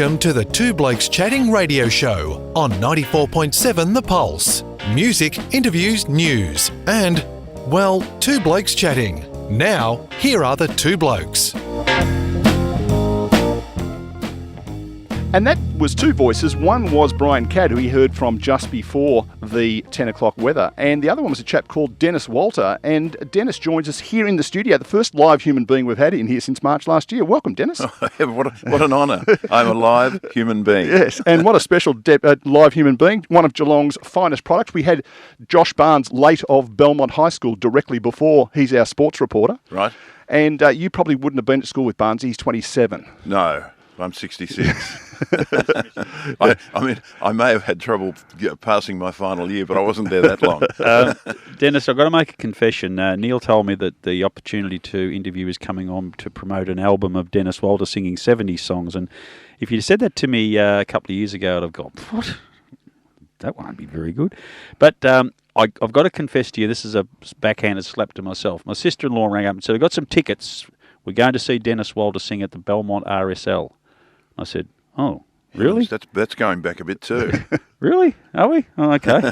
Welcome to the Two Blokes Chatting radio show on 94.7 The Pulse. Music, interviews, news, and, well, two blokes chatting. Now, here are the two blokes. And that was two voices. One was Brian Cadd, who he heard from just before the 10 o'clock weather. And the other one was a chap called Denis Walter. And Denis joins us here in the studio, the first live human being we've had in here since March last year. Welcome, Denis. What an honour. I'm a live human being. Yes, and what a special live human being. One of Geelong's finest products. We had Josh Barnes, late of Belmont High School, directly before. He's our sports reporter. Right. And you probably wouldn't have been at school with Barnes. He's 27. No. I'm 66. I may have had trouble passing my final year, but I wasn't there that long. Denis, I've got to make a confession. Neil told me that the opportunity to interview is coming on to promote an album of Denis Walter singing 70s songs. And if you'd said that to me a couple of years ago, I'd have gone, what? That won't be very good. But I've got to confess to you, this is a backhanded slap to myself. My sister-in-law rang up and said, I've got some tickets. We're going to see Denis Walter sing at the Belmont RSL. I said, oh, really? That's going back a bit too. Really? Are we? Oh, okay.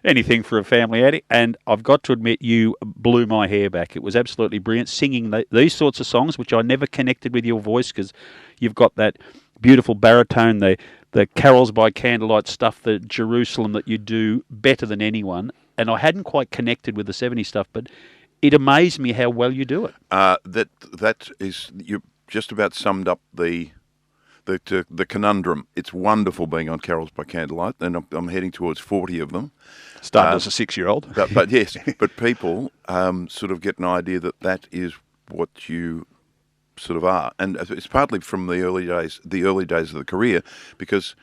Anything for a family outing. And I've got to admit, you blew my hair back. It was absolutely brilliant singing these sorts of songs, which I never connected with your voice because you've got that beautiful baritone, the carols by candlelight stuff, the Jerusalem that you do better than anyone. And I hadn't quite connected with the 70s stuff, but it amazed me how well you do it. That is, you just about summed up the conundrum. It's wonderful being on Carols by Candlelight, and I'm heading towards 40 of them. Started as a 6-year-old. But yes, but people sort of get an idea that is what you sort of are. And it's partly from the early days of the career, because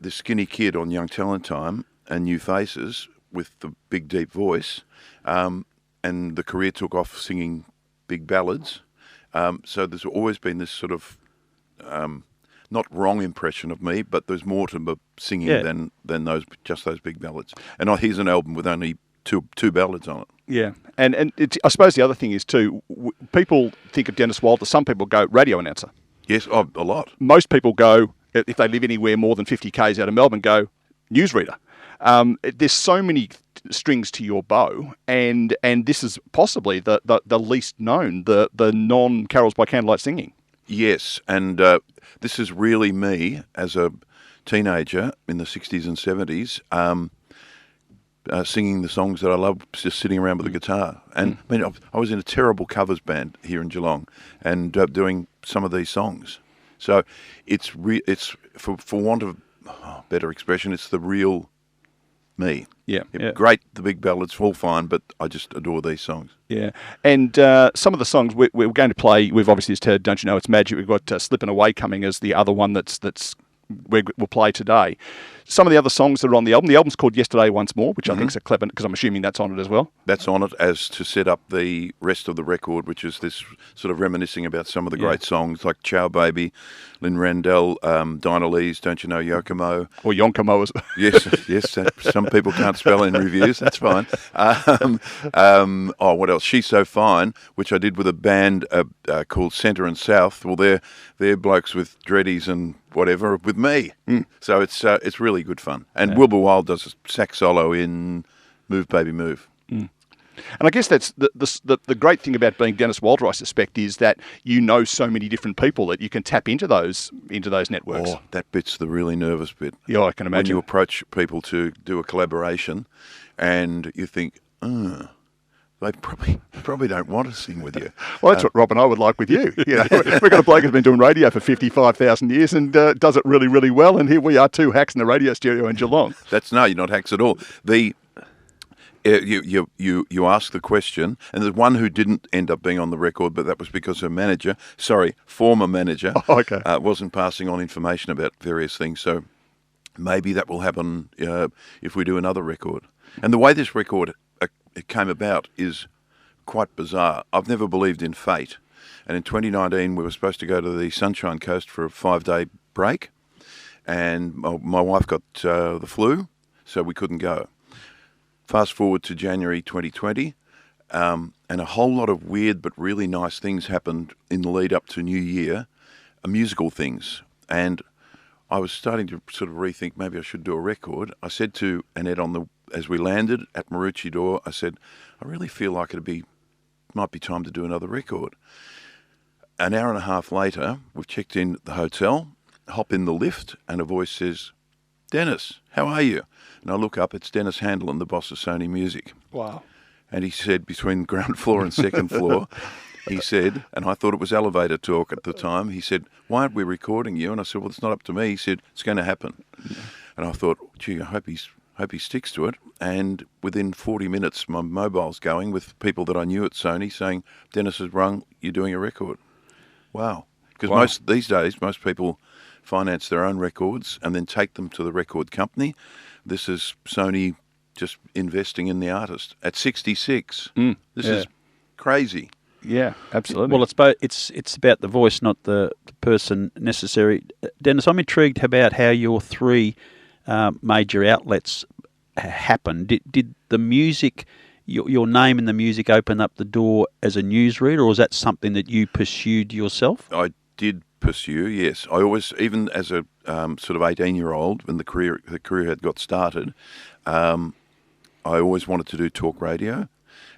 this skinny kid on Young Talent Time and New Faces with the big deep voice, and the career took off singing big ballads. So there's always been this sort of not wrong impression of me, but there's more to singing than those big ballads. And here's an album with only two ballads on it. Yeah, and I suppose the other thing is too, people think of Denis Walter. Some people go radio announcer. Yes, a lot. Most people go, if they live anywhere more than 50 k's out of Melbourne, go newsreader. There's so many strings to your bow, and this is possibly the least known, the non-Carols by Candlelight singing. Yes, and this is really me as a teenager in the 60s and 70s, singing the songs that I love, just sitting around with a guitar. And I mean, I was in a terrible covers band here in Geelong, and doing some of these songs. So it's for want of better expression, it's the real me. Yeah. Great, the big ballads, all fine, but I just adore these songs. Yeah, and some of the songs we're going to play, we've obviously just heard Don't You Know It's Magic, we've got Slippin' Away coming as the other one that's we'll play today. Some of the other songs that are on the album's called Yesterday Once More, which I think is a clever, because I'm assuming that's on it as well. That's on it as to set up the rest of the record, which is this sort of reminiscing about some of the great songs like Ciao Baby, Lynn Randell, Dinah Lee's Don't You Know Yokomo. Or Yonkomo as well. Yes. Some people can't spell in reviews. That's fine. What else? She's So Fine, which I did with a band called Centre and South. Well, they're blokes with dreadies and whatever with me. So it's really good fun. And Wilbur Wilde does a sax solo in Move Baby Move. And I guess that's the great thing about being Denis Walter, I suspect, is that you know so many different people that you can tap into those networks. Oh, that bit's the really nervous bit. Yeah, I can imagine. When you approach people to do a collaboration and you think, they probably don't want to sing with you. Well, that's what Rob and I would like with you. We've got a bloke who's been doing radio for 55,000 years and does it really, really well. And here we are, two hacks in the radio studio in Geelong. You're not hacks at all. You ask the question, and there's one who didn't end up being on the record, but that was because her former manager, wasn't passing on information about various things. So maybe that will happen if we do another record. And the way this record it came about is quite bizarre. I've never believed in fate. And in 2019, we were supposed to go to the Sunshine Coast for a 5-day break. And my wife got the flu, so we couldn't go. Fast forward to January 2020, and a whole lot of weird but really nice things happened in the lead up to New Year, musical things. And I was starting to sort of rethink maybe I should do a record. I said to Annette as we landed at Maroochydore, I said, I really feel like might be time to do another record. An hour and a half later, we've checked in at the hotel, hop in the lift, and a voice says, Denis, how are you? And I look up, it's Denis Handlin, the boss of Sony Music. Wow. And he said, between ground floor and second floor, he said, and I thought it was elevator talk at the time, he said, why aren't we recording you? And I said, well, it's not up to me. He said, it's going to happen. And I thought, gee, I hope he sticks to it. And within 40 minutes, my mobile's going with people that I knew at Sony saying, Denis has rung, you're doing a record. Wow. Because these days, most people finance their own records and then take them to the record company. This is Sony just investing in the artist at 66. This is crazy. Yeah, absolutely. Well, it's about the voice, not the person necessary. Denis, I'm intrigued about how your three major outlets happened. Did the music, your name in the music, open up the door as a newsreader, or was that something that you pursued yourself? I did pursue, yes. I always, even as a sort of 18-year-old, when the career had got started, I always wanted to do talk radio,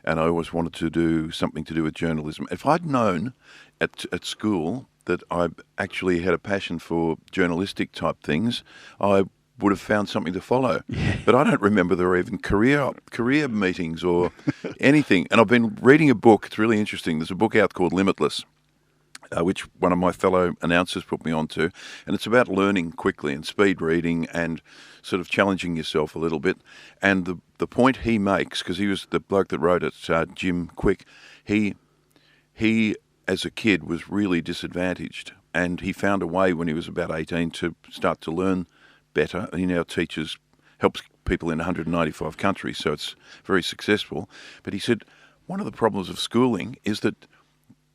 and I always wanted to do something to do with journalism. If I'd known at school that I actually had a passion for journalistic type things, I would have found something to follow. Yeah. But I don't remember there were even career meetings or anything. And I've been reading a book. It's really interesting. There's a book out called Limitless, which one of my fellow announcers put me onto. And it's about learning quickly and speed reading and sort of challenging yourself a little bit. And the point he makes, because he was the bloke that wrote it, Jim Quick, he as a kid was really disadvantaged. And he found a way when he was about 18 to start to learn better. He now helps people in 195 countries, so it's very successful. But he said one of the problems of schooling is that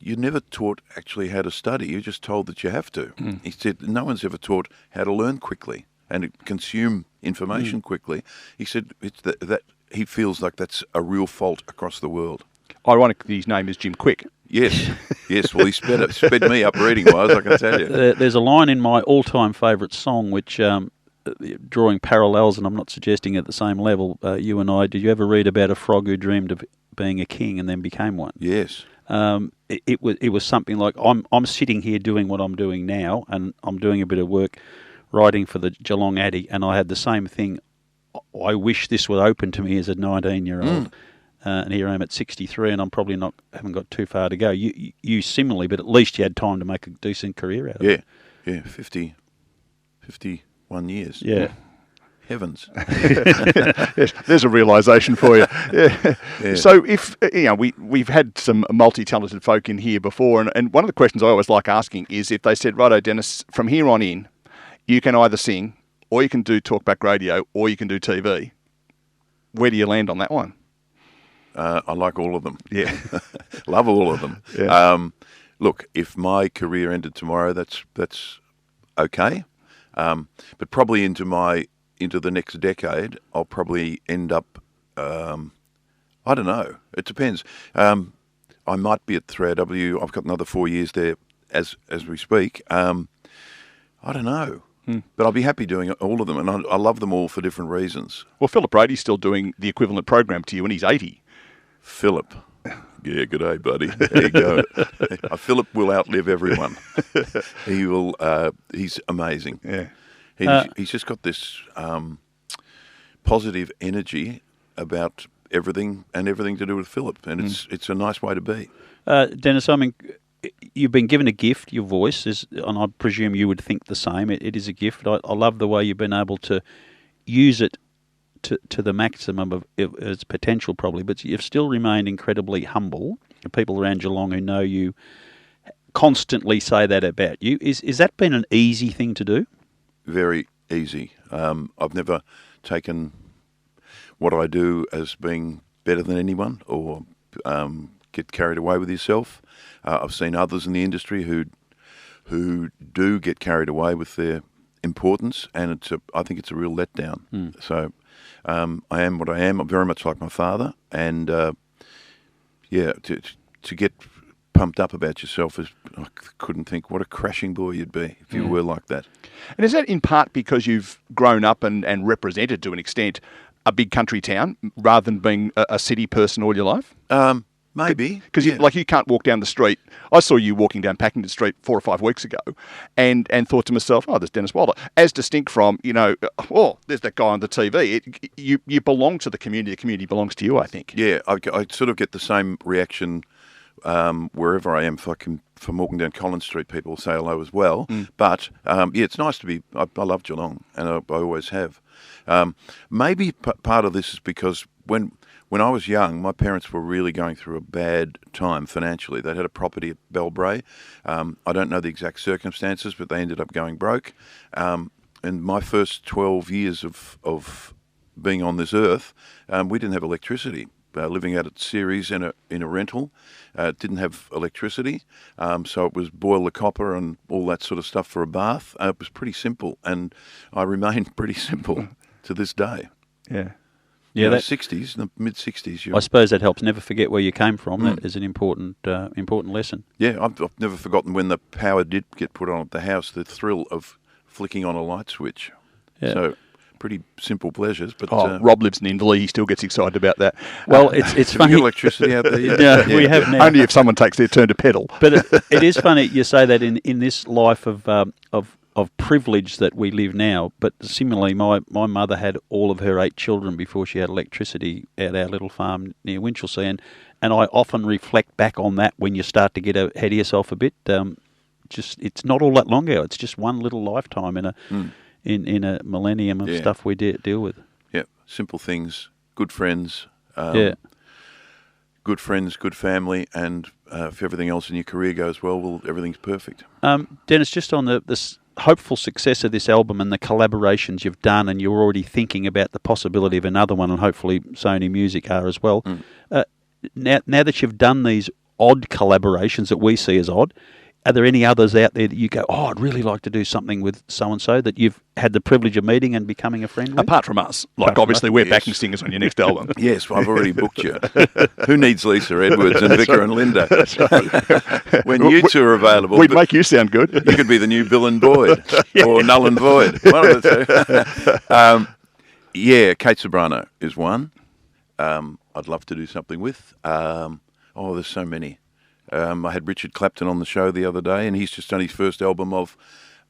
you're never taught actually how to study. You're just told that you have to. He said no one's ever taught how to learn quickly and consume information quickly. He said it's that he feels like that's a real fault across the world. Ironically, his name is Jim Quick. Yes. Well, he sped me up reading-wise, I can tell you. There's a line in my all-time favourite song which, drawing parallels, and I'm not suggesting at the same level, you and I, did you ever read about a frog who dreamed of being a king and then became one? Yes. It was something like, I'm sitting here doing what I'm doing now, and I'm doing a bit of work writing for the Geelong Addy, and I had the same thing. I wish this were open to me as a 19-year-old. And here I am at 63, and I'm probably haven't got too far to go. You similarly, but at least you had time to make a decent career out of it. Yeah, 51 years. Yeah. Heavens. Yes, there's a realisation for you. Yeah. So if we've had some multi-talented folk in here before, and one of the questions I always like asking is if they said, righto, Denis, from here on in, you can either sing, or you can do talkback radio, or you can do TV. Where do you land on that one? I like all of them. Yeah. Love all of them. Yeah. Look, if my career ended tomorrow, that's okay. But probably into the next decade, I'll probably end up, I don't know. It depends. I might be at 3AW. I've got another 4 years there as we speak. I don't know. But I'll be happy doing all of them, and I love them all for different reasons. Well, Philip Brady's still doing the equivalent program to you, and he's 80. Philip. Yeah, good day, buddy. There you go. Philip will outlive everyone. He will. He's amazing. Yeah. He's just got this positive energy about everything and everything to do with Philip, and it's a nice way to be. Denis, I mean, you've been given a gift. Your voice is, and I presume you would think the same. It is a gift. I love the way you've been able to use it to the maximum of its potential, probably, but you've still remained incredibly humble. The people around Geelong who know you constantly say that about you. Is that been an easy thing to do? Very easy. I've never taken what I do as being better than anyone or get carried away with yourself. I've seen others in the industry who do get carried away with their importance, and I think it's a real letdown. So I am what I am. I'm very much like my father, and to get pumped up about yourself as I couldn't think what a crashing boy you'd be if you were like that. And is that in part because you've grown up and represented to an extent a big country town rather than being a city person all your life? Maybe. Because you can't walk down the street. I saw you walking down Packington Street 4 or 5 weeks ago and thought to myself, oh, there's Denis Walter. As distinct from, oh, there's that guy on the TV. You belong to the community belongs to you, I think. Yeah, I sort of get the same reaction wherever I am. From walking down Collins Street, people say hello as well. But, it's nice to be... I love Geelong, and I always have. Maybe part of this is because when I was young, my parents were really going through a bad time financially. They had a property at Belbray. I don't know the exact circumstances, but they ended up going broke. And my first 12 years of being on this earth, we didn't have electricity. Living out at Ceres in a rental, didn't have electricity, so it was boil the copper and all that sort of stuff for a bath. It was pretty simple, and I remain pretty simple to this day. Yeah. Yeah, the 60s, the mid-60s. I suppose that helps. Never forget where you came from. That is an important lesson. Yeah, I've never forgotten when the power did get put on at the house, the thrill of flicking on a light switch. Yeah. So, pretty simple pleasures. But Rob lives in Inverleigh. He still gets excited about that. Well, it's funny. Have you got electricity out there? Yeah, we have now. Only if someone takes their turn to pedal. But it is funny you say that in this life of privilege that we live now. But similarly, my mother had all of her 8 children before she had electricity at our little farm near Winchelsea, and I often reflect back on that when you start to get ahead of yourself a bit. It's not all that long ago. It's just one little lifetime in a millennium of stuff we deal with. Yeah, simple things, good friends. Good friends, good family, and if everything else in your career goes well, everything's perfect. Denis, just on this hopeful success of this album and the collaborations you've done, and you're already thinking about the possibility of another one, and hopefully Sony Music are as well. Now that you've done these odd collaborations that we see as odd, are there any others out there that you go, oh, I'd really like to do something with so-and-so that you've had the privilege of meeting and becoming a friend with? Apart from us. Obviously, we're backing singers on your next album. Yes, well, I've already booked you. Who needs Lisa Edwards and Vicar and Linda? When you two are available... We'd make you sound good. You could be the new Bill and Boyd or Null and Void. One of the two. Kate Sobrano is one. I'd love to do something with. There's so many. I had Richard Clapton on the show the other day, and he's just done his first album of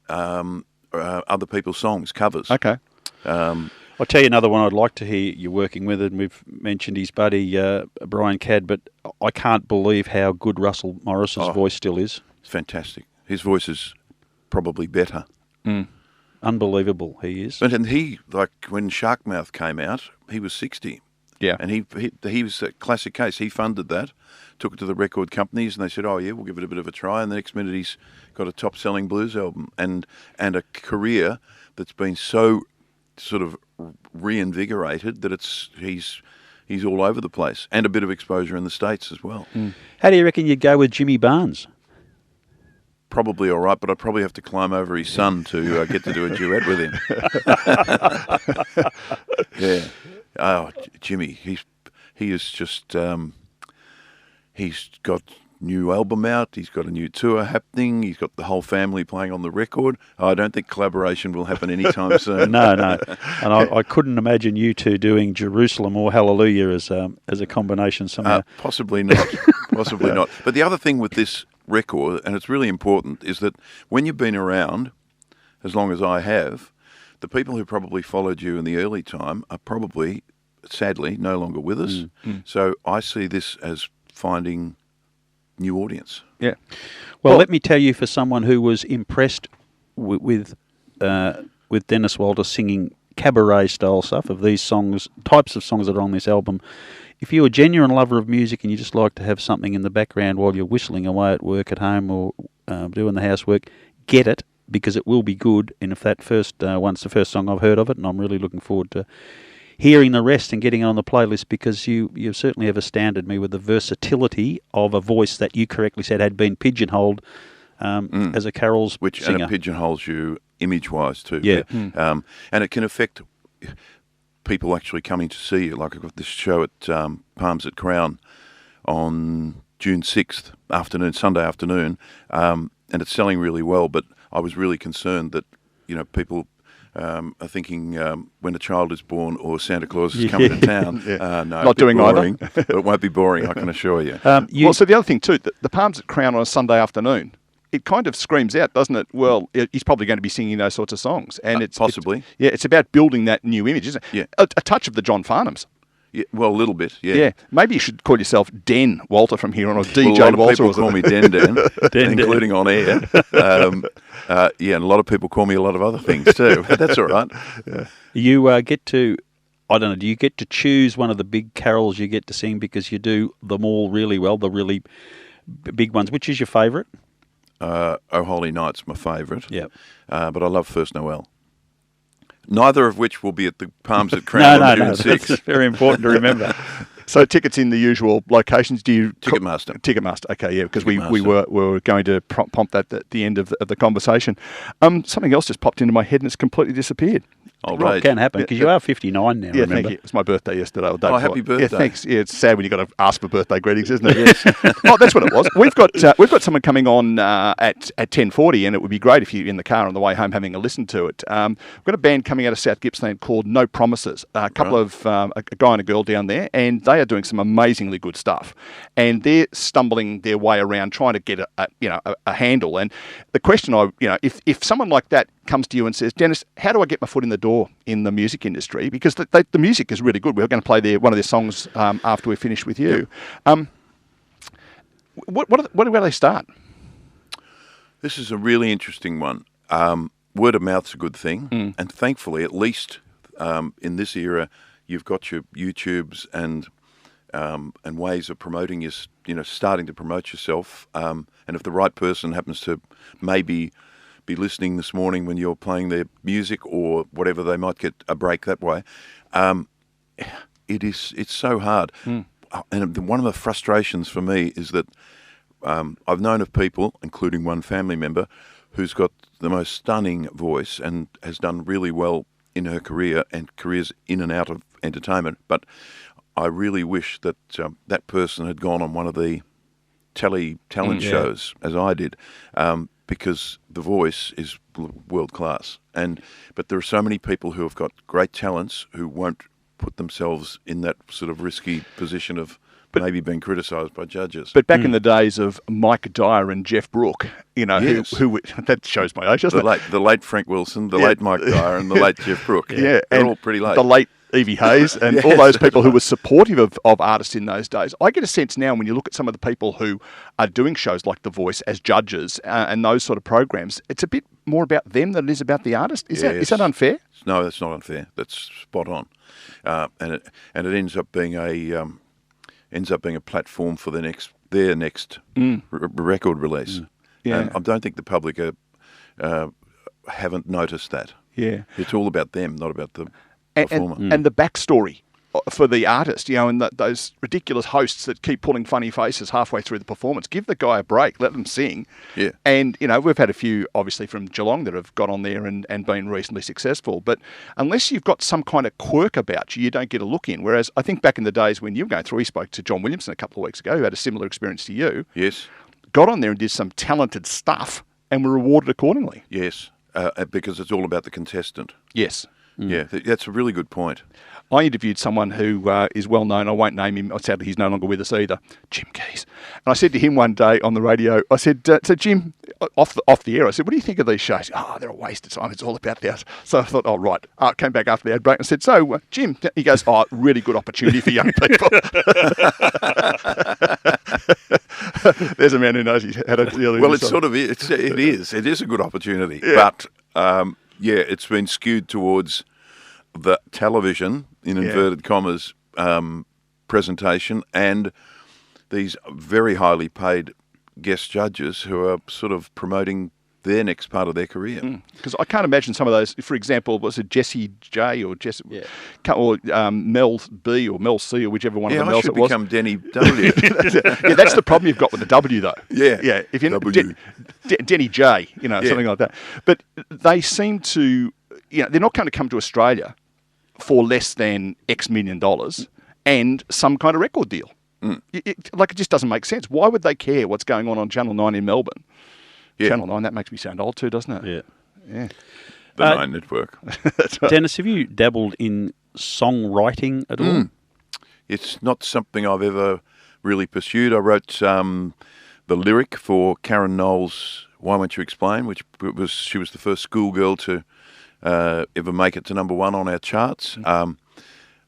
other people's songs, covers. Okay. I'll tell you another one I'd like to hear you working with, and we've mentioned his buddy Brian Cadd, but I can't believe how good Russell Morris's voice still is. It's fantastic. His voice is probably better. Unbelievable, he is. And he, like when Sharkmouth came out, he was 60. Yeah. And he was a classic case. He funded that, took it to the record companies, and they said, oh, yeah, we'll give it a bit of a try. And the next minute he's got a top-selling blues album and a career that's been so sort of reinvigorated that he's all over the place, and a bit of exposure in the States as well. How do you reckon you'd go with Jimmy Barnes? Probably all right, but I'd probably have to climb over his son to get to do a duet with him. Yeah. Oh, Jimmy, he is just, he's got new album out, he's got a new tour happening, he's got the whole family playing on the record. I don't think collaboration will happen anytime soon. No. And I couldn't imagine you two doing Jerusalem or Hallelujah as a combination somehow. Possibly not. Possibly not. But the other thing with this record, and it's really important, is that when you've been around as long as I have, the people who probably followed you in the early time are probably, sadly, no longer with us. So I see this as finding new audience. Yeah. Well, let me tell you, for someone who was impressed with Denis Walter singing cabaret-style stuff of these songs, types of songs that are on this album, if you're a genuine lover of music and you just like to have something in the background while you're whistling away at work, at home, or doing the housework, get it, because it will be good. And if that once the first song I've heard of it, and I'm really looking forward to hearing the rest and getting it on the playlist, because you certainly have astounded me with the versatility of a voice that you correctly said had been pigeonholed as a carols singer. And it pigeonholes you image-wise too. Yeah. And it can affect people actually coming to see you. Like I've got this show at Palms at Crown on June 6th afternoon, Sunday afternoon, and it's selling really well. But I was really concerned that, people are thinking when a child is born or Santa Claus is coming to town. No, not doing boring, either. but it won't be boring, I can assure you. Well, so the other thing too, the Palms at Crown on a Sunday afternoon, it kind of screams out, doesn't it? Well, he's probably going to be singing those sorts of songs, and it's possibly. It's about building that new image, isn't it? Yeah. A touch of the John Farnhams. Yeah, well, a little bit, yeah. Yeah, maybe you should call yourself Den Walter from here on, or DJ well, a lot Walter. of people call me Den, including on air. And a lot of people call me a lot of other things too. But that's all right. Yeah. You get to, I don't know, do you get to choose one of the big carols you get to sing because you do them all really well, the really big ones? Which is your favourite? Oh Holy Night's my favourite. Yep. But I love First Noel. Neither of which will be at the Palms at Crown on June 6th. That's very important to remember. So tickets in the usual locations. Do you Ticketmaster? Ticketmaster. Okay, yeah, because we were going to prompt that at the end of the conversation. Something else just popped into my head and it's completely disappeared. It can happen because you are 59 now. Yeah, remember? Thank you. It was my birthday yesterday. Or the day Oh, before. happy birthday! Yeah, thanks. Yeah, it's sad when you got to ask for birthday greetings, isn't it? Yes. Oh, that's what it was. We've got someone coming on at 10:40, and it would be great if you're in the car on the way home having a listen to it. We've got a band coming out of South Gippsland called No Promises. A couple of a guy and a girl down there, and they are doing some amazingly good stuff. And they're stumbling their way around trying to get a handle. And the question if someone like that comes to you and says, Denis, how do I get my foot in the door in the music industry? Because the music is really good. We're going to play one of their songs after we finish with you. Yep. Where do they start? This is a really interesting one. Word of mouth's a good thing, and thankfully, at least in this era, you've got your YouTubes and ways of promoting starting to promote yourself. And if the right person happens to maybe be listening this morning when you're playing their music or whatever, they might get a break that way. It's so hard. And one of the frustrations for me is that I've known of people, including one family member, who's got the most stunning voice and has done really well in her career and careers in and out of entertainment. But I really wish that that person had gone on one of the talent shows as I did. Because the voice is world class, but there are so many people who have got great talents who won't put themselves in that sort of risky position of maybe being criticised by judges. But back in the days of Mike Dyer and Jeff Brooke, yes. who that shows my age, doesn't it? The late Frank Wilson, the late Mike Dyer, and the late Jeff Brooke. Yeah, they're all pretty late. The late Evie Hayes and all those people who were supportive of artists in those days. I get a sense now when you look at some of the people who are doing shows like The Voice as judges and those sort of programs, it's a bit more about them than it is about the artist. Is that unfair? No, that's not unfair. That's spot on, and it ends up being a platform for their next record release. Yeah, and I don't think the public haven't noticed that. Yeah, it's all about them, not about the performer. And the backstory for the artist, and those ridiculous hosts that keep pulling funny faces halfway through the performance. Give the guy a break, let them sing. Yeah. And, we've had a few, obviously, from Geelong that have got on there and been reasonably successful. But unless you've got some kind of quirk about you don't get a look in. Whereas I think back in the days when you were going through, we spoke to John Williamson a couple of weeks ago, who had a similar experience to you. Yes. Got on there and did some talented stuff and were rewarded accordingly. Yes, because it's all about the contestant. Yes. Yeah, that's a really good point. I interviewed someone who is well known. I won't name him. Sadly, he's no longer with us either. Jim Keys. And I said to him one day on the radio, I said, so Jim, off the air, I said, what do you think of these shows? Oh, they're a waste of time. It's all about that. So I thought, oh, right. I came back after the ad break and said, so, Jim, he goes, oh, really good opportunity for young people. There's a man who knows he's had a deal. Well, it's sort of, it is a good opportunity. Yeah. But, it's been skewed towards the television, in inverted commas, presentation, and these very highly paid guest judges who are sort of promoting their next part of their career. Because I can't imagine some of those, for example, was it Jessie J or or Mel B or Mel C or whichever one of the Mels it was. Yeah, I should become Denny W. Yeah, that's the problem you've got with the W though. Yeah. If you're W. Denny J, something like that. But they seem to, they're not going to come to Australia for less than X $million and some kind of record deal. It just doesn't make sense. Why would they care what's going on Channel 9 in Melbourne? Yeah. Channel 9, that makes me sound old too, doesn't it? Yeah. The Nine Network. That's right. Dennis, have you dabbled in songwriting at all? It's not something I've ever really pursued. I wrote the lyric for Karen Knowles' Why Won't You Explain, she was the first schoolgirl to ever make it to number one on our charts. I've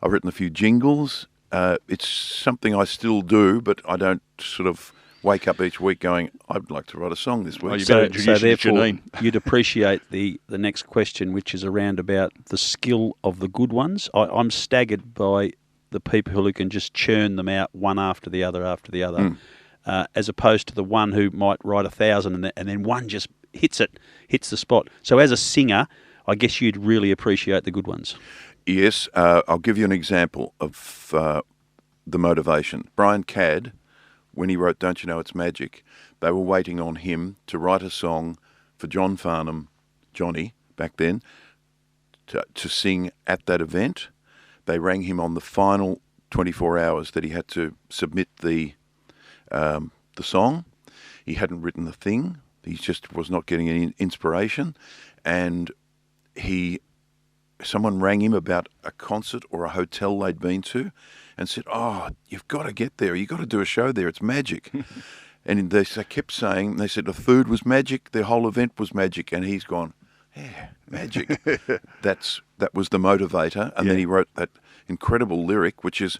written a few jingles. It's something I still do, but I don't sort of wake up each week going, I'd like to write a song this week. Well, you better introduce therefore, Janine. you'd appreciate the next question, which is around about the skill of the good ones. I'm staggered by the people who can just churn them out one after the other, as opposed to the one who might write 1,000 and then one just hits the spot. So as a singer, I guess you'd really appreciate the good ones. Yes, I'll give you an example of the motivation. Brian Cadd, when he wrote Don't You Know It's Magic, they were waiting on him to write a song for John Farnham, Johnny, back then, to sing at that event. They rang him on the final 24 hours that he had to submit the song. He hadn't written the thing. He just was not getting any inspiration. And someone rang him about a concert or a hotel they'd been to and said, "Oh, you've got to get there. You've got to do a show there. It's magic." And they kept saying, they said the food was magic, the whole event was magic. And he's gone, yeah, magic. That was the motivator. And then he wrote that incredible lyric, which is,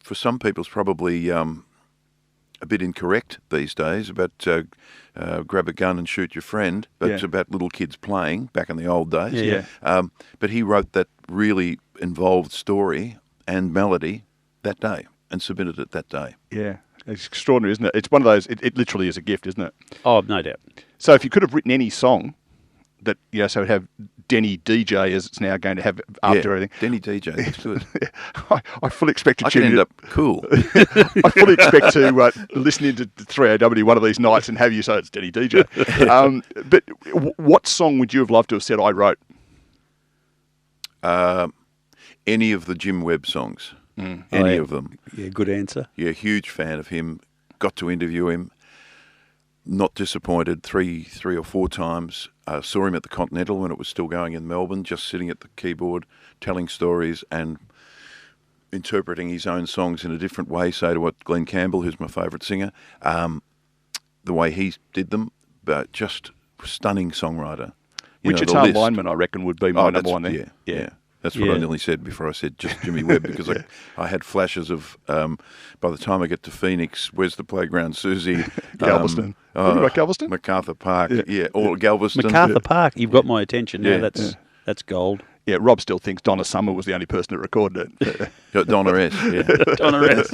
for some people, is probably a bit incorrect these days, about grab a gun and shoot your friend, but it's about little kids playing back in the old days. But he wrote that really involved story and melody that day and submitted it that day. Yeah. It's extraordinary, isn't it? It's one of those, it literally is a gift, isn't it? Oh, no doubt. So if you could have written any song that, so it'd have Denny DJ as it's now going to have after everything. Denny DJ, that's good. I fully expect to I could tune end in. up cool. I fully expect to listen into 3AW one of these nights and have you say it's Denny DJ. But what song would you have loved to have said I wrote? Any of the Jim Webb songs. Any of them. Yeah, good answer. Yeah, huge fan of him. Got to interview him. Not disappointed. Three or four times. Saw him at the Continental when it was still going in Melbourne, just sitting at the keyboard, telling stories and interpreting his own songs in a different way, say to what Glenn Campbell, who's my favourite singer, the way he did them, but just stunning songwriter. Wichita Lineman, I reckon, would be my number one there. Yeah. That's what I nearly said before I said just Jimmy Webb, because I had flashes of, by the time I get to Phoenix, Where's the Playground, Susie? Galveston. What about Galveston? MacArthur Park, or Galveston. MacArthur Park, you've got my attention now. That's gold. Yeah, Rob still thinks Donna Summer was the only person that recorded it. Donna S. Yeah. Donna S.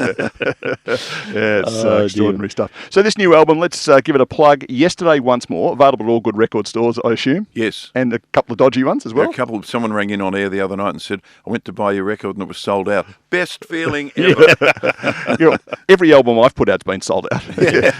It's extraordinary stuff. So this new album, let's give it a plug. Yesterday, once more, available at all good record stores, I assume. Yes. And a couple of dodgy ones as well. Someone rang in on air the other night and said, I went to buy your record and it was sold out. Best feeling ever. Every album I've put out's been sold out.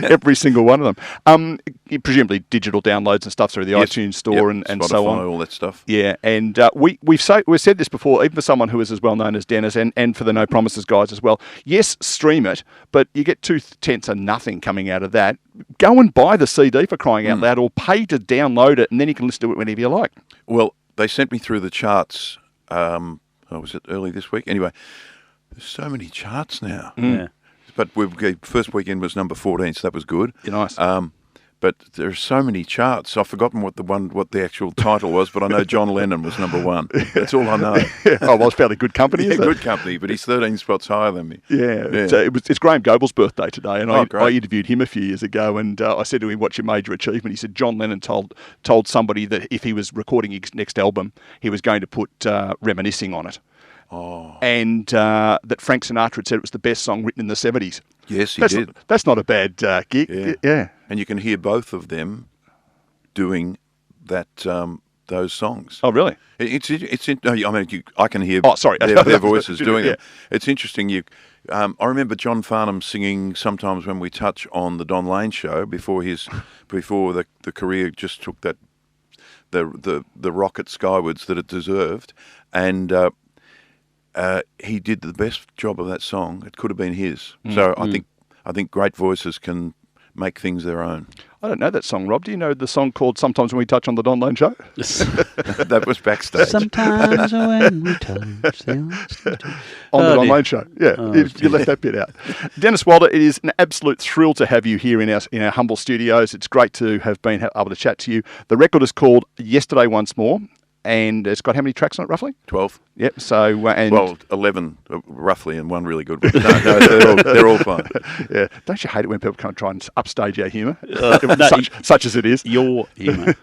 Every single one of them. Presumably digital downloads and stuff through the iTunes store and Spotify, so on. All that stuff. Yeah, and we've said this before, even for someone who is as well known as Denis and for the No Promises guys as well. Yes, stream it, but you get 2/10 of nothing coming out of that. Go and buy the CD for crying out loud, or pay to download it, and then you can listen to it whenever you like. Well, they sent me through the charts. Was it early this week? Anyway, there's so many charts now. Yeah. But first weekend was number 14, so that was good. Yeah, nice. But there's so many charts. I've forgotten what the actual title was, but I know John Lennon was number one. That's all I know. Oh, well, it's fairly good company, isn't it? Good company, but he's 13 spots higher than me. Yeah. So it's Graham Goble's birthday today, and I great. interviewed him a few years ago, and I said to him, "What's your major achievement?" He said John Lennon told somebody that if he was recording his next album, he was going to put Reminiscing on it. Oh. And that Frank Sinatra had said it was the best song written in the 70s. Yes, he That's did. That's not a bad gig. Yeah. And you can hear both of them doing that those songs. Oh, really? I can hear sorry. their voices doing it. It's interesting. I remember John Farnham singing sometimes when we touch on the Don Lane show before the career just took that the rocket skywards that it deserved, and he did the best job of that song. It could have been his. So I think great voices can make things their own. I don't know that song, Rob. Do you know the song called Sometimes When We Touch on the Don Lane Show? That was backstage. Sometimes when we touch On the Don Lane Show. Yeah, you left that bit out. Denis Walter, it is an absolute thrill to have you here in our humble studios. It's great to have been able to chat to you. The record is called Yesterday Once More, and it's got how many tracks on it, roughly? 12. Yep. So, well, 11 roughly, and one really good one. No, they're all fine. Yeah. Don't you hate it when people come and try and upstage our humour, such as it is? Your humour.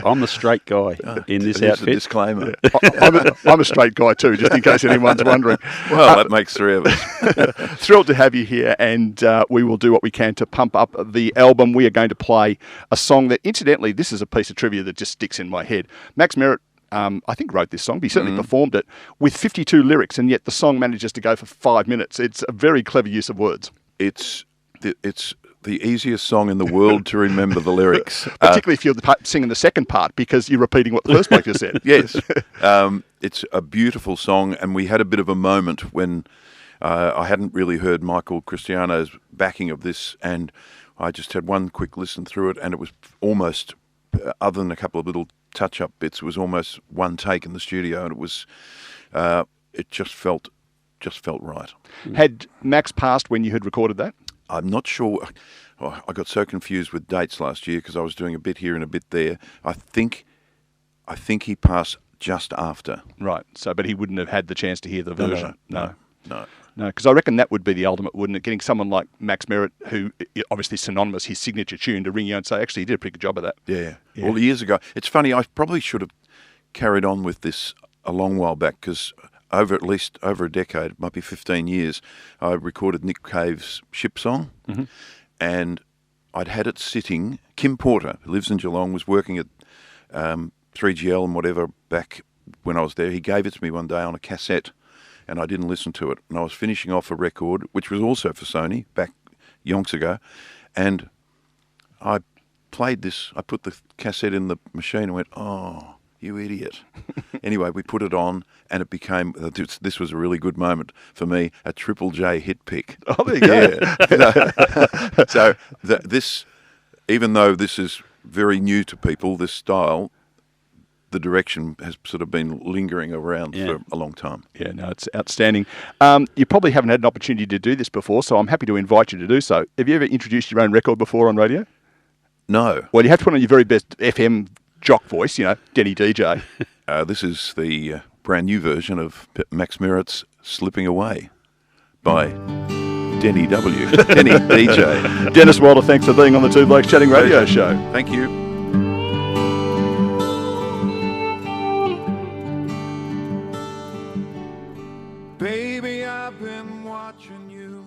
I'm the straight guy in this outfit. A disclaimer. Yeah. I'm a straight guy too, just in case anyone's wondering. Well, that makes three of us. Thrilled to have you here, and we will do what we can to pump up the album. We are going to play a song that, incidentally, this is a piece of trivia that just sticks in my head. Max Merritt, I think, wrote this song, but he certainly performed it with 52 lyrics, and yet the song manages to go for 5 minutes. It's a very clever use of words. It's the easiest song in the world to remember the lyrics. Particularly if you're singing the second part, because you're repeating what the first bloke just said. Yes. It's a beautiful song, and we had a bit of a moment when I hadn't really heard Michael Cristiano's backing of this, and I just had one quick listen through it, and it was almost, other than a couple of little touch-up bits, it was almost one take in the studio, and it was, it just felt right. Had Max passed when you had recorded that? I'm not sure. Oh, I got so confused with dates last year because I was doing a bit here and a bit there. I think he passed just after. Right. So, but he wouldn't have had the chance to hear the version. No. No, because I reckon that would be the ultimate, wouldn't it? Getting someone like Max Merritt, who obviously synonymous, his signature tune, to ring you and say, actually, you did a pretty good job of that. Yeah. Well, years ago. It's funny, I probably should have carried on with this a long while back, because over a decade, it might be 15 years, I recorded Nick Cave's Ship Song, and I'd had it sitting. Kim Porter, who lives in Geelong, was working at 3GL and whatever back when I was there. He gave it to me one day on a cassette, and I didn't listen to it. And I was finishing off a record, which was also for Sony, back yonks ago, and I played this. I put the cassette in the machine and went, oh, you idiot. Anyway, we put it on, and it became, this was a really good moment for me, a Triple J hit pick. Oh, there you go. So this, even though this is very new to people, this style, the direction has sort of been lingering around for a long time. Yeah, no, it's outstanding. You probably haven't had an opportunity to do this before, so I'm happy to invite you to do so. Have you ever introduced your own record before on radio? No. Well, you have to put on your very best FM jock voice, Denny DJ. This is the brand new version of Max Merritt's Slipping Away by Denny W. Denny DJ. Denis Walter, thanks for being on the Two Blokes Chatting radio show. Thank you. Baby, I've been watching you